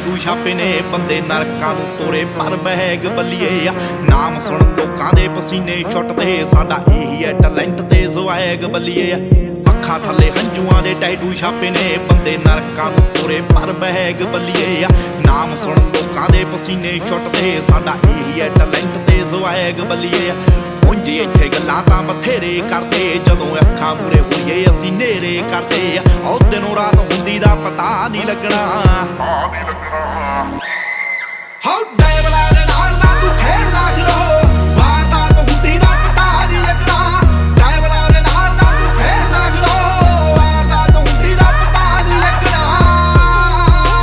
tattoo ਛਾਪੇ ਨੇ ਬੰਦੇ ਨਰਕਾਂ ਨੂੰ ਤੋਰੇ ਪਰ ਬਹਿਗ ਬੱਲੀਏ ਆ ਨਾਮ ਸੁਣ ਲੋਕਾਂ ਦੇ ਪਸੀਨੇ ਛੁੱਟਦੇ ਸਾਡਾ ਇਹੀ ਹੈ ਟੈਲੈਂਟ ਤੇ ਸਵੈਗ ਬੱਲੀਏ ਆ ਅੱਖਾਂ ਥੱਲੇ ਹੰਝੂਆਂ ਦੇ ਟੈਟੂ ਛਾਪੇ ਨੇ ਬੰਦੇ ਨਰਕਾਂ ਨੂੰ ਤੋਰੇ ਪਰ ਬਹਿਗ ਬੱਲੀਏ ਆ ਨਾਮ ਸੁਣ ਲੋਕਾਂ ਦੇ ਪਸੀਨੇ ਛੁੱਟਦੇ ਸਾਡਾ ਇਹੀ ਹੈ ਟੈਲੈਂਟ ਤੇ ਸਵੈਗ ਬੱਲੀਏ ਆ ਉਂਝ ਇੱਥੇ ਗੱਲਾਂ ਤਾਂ ਬਥੇਰੇ ਕਰਦੇ ਜਦੋਂ ਅੱਖਾਂ ਮੂਰੇ ਹੋਈਏ ਅਸੀਂ ਨੇਰੇ ਕਰਦੇ ਆ ਉਹ ਦਿਨੋਂ ਰਾਤ ਹੁੰਦੀ ਦਾ ਪਤਾ ਨਹੀਂ ਲੱਗਣਾ ਹਾਉ ਡੈਵਲ